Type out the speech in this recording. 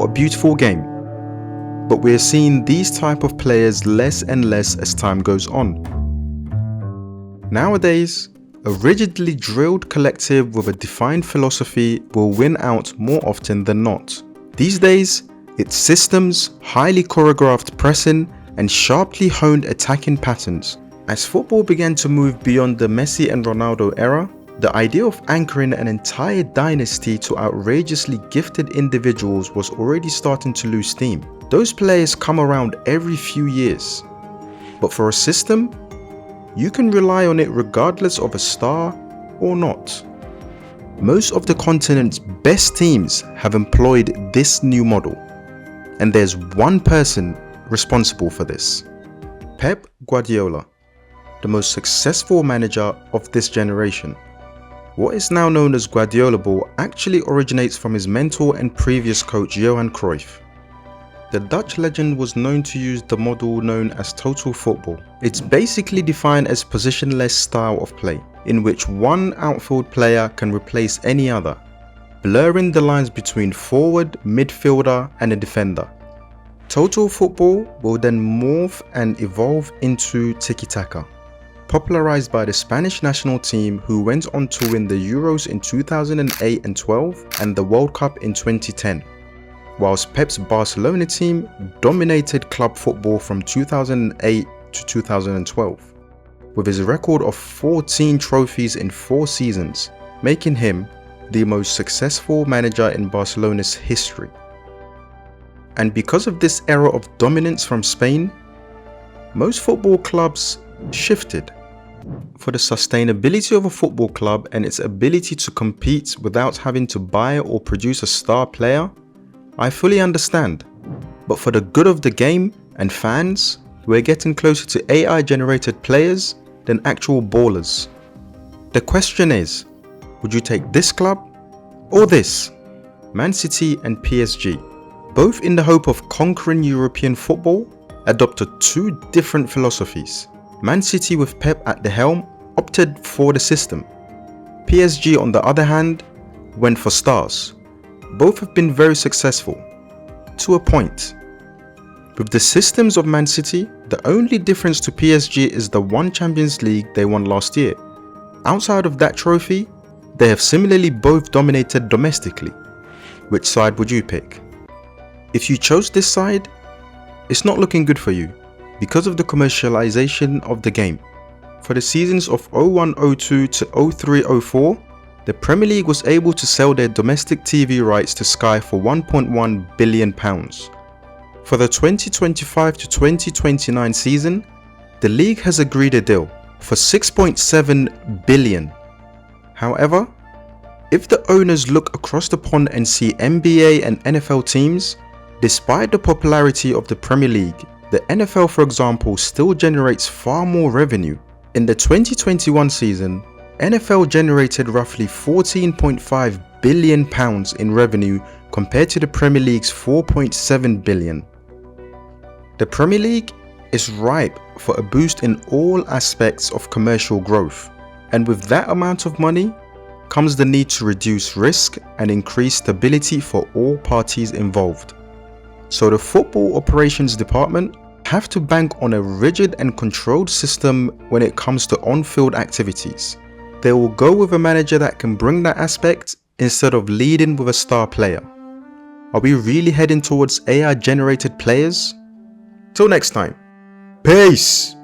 What a beautiful game. But we're seeing these type of players less and less as time goes on. Nowadays, a rigidly drilled collective with a defined philosophy will win out more often than not. These days, it's systems, highly choreographed pressing, and sharply honed attacking patterns. As football began to move beyond the Messi and Ronaldo era, the idea of anchoring an entire dynasty to outrageously gifted individuals was already starting to lose steam. Those players come around every few years. But for a system, you can rely on it regardless of a star or not. Most of the continent's best teams have employed this new model, and there's one person responsible for this: Pep Guardiola, the most successful manager of this generation. What is now known as Guardiola Ball actually originates from his mentor and previous coach Johan Cruyff. The Dutch legend was known to use the model known as total football. It's basically defined as positionless style of play, in which one outfield player can replace any other, blurring the lines between forward, midfielder and a defender. Total football will then morph and evolve into tiki-taka, popularized by the Spanish national team, who went on to win the Euros in 2008 and 12 and the World Cup in 2010. Whilst Pep's Barcelona team dominated club football from 2008 to 2012, with his record of 14 trophies in 4 seasons, making him the most successful manager in Barcelona's history. And because of this era of dominance from Spain, most football clubs shifted. For the sustainability of a football club and its ability to compete without having to buy or produce a star player, I fully understand. But for the good of the game and fans, we're getting closer to AI generated players than actual ballers. The question is, would you take this club or this? Man City and PSG, both in the hope of conquering European football, adopted two different philosophies. Man City, with Pep at the helm, opted for the system. PSG, on the other hand, went for stars. Both have been very successful, to a point. With the systems of Man City, the only difference to PSG is the one Champions League they won last year. Outside of that trophy, they have similarly both dominated domestically. Which side would you pick? If you chose this side, it's not looking good for you because of the commercialization of the game. For the seasons of 01-02 to 03-04, the Premier League was able to sell their domestic TV rights to Sky for £1.1 billion. For the 2025 to 2029 season, the league has agreed a deal for £6.7 billion. However, if the owners look across the pond and see NBA and NFL teams, despite the popularity of the Premier League, the NFL, for example, still generates far more revenue. In the 2021 season, NFL generated roughly £14.5 billion in revenue compared to the Premier League's £4.7 billion. The Premier League is ripe for a boost in all aspects of commercial growth, and with that amount of money comes the need to reduce risk and increase stability for all parties involved. So the football operations department have to bank on a rigid and controlled system when it comes to on-field activities. They will go with a manager that can bring that aspect instead of leading with a star player. Are we really heading towards AI generated players? Till next time, peace!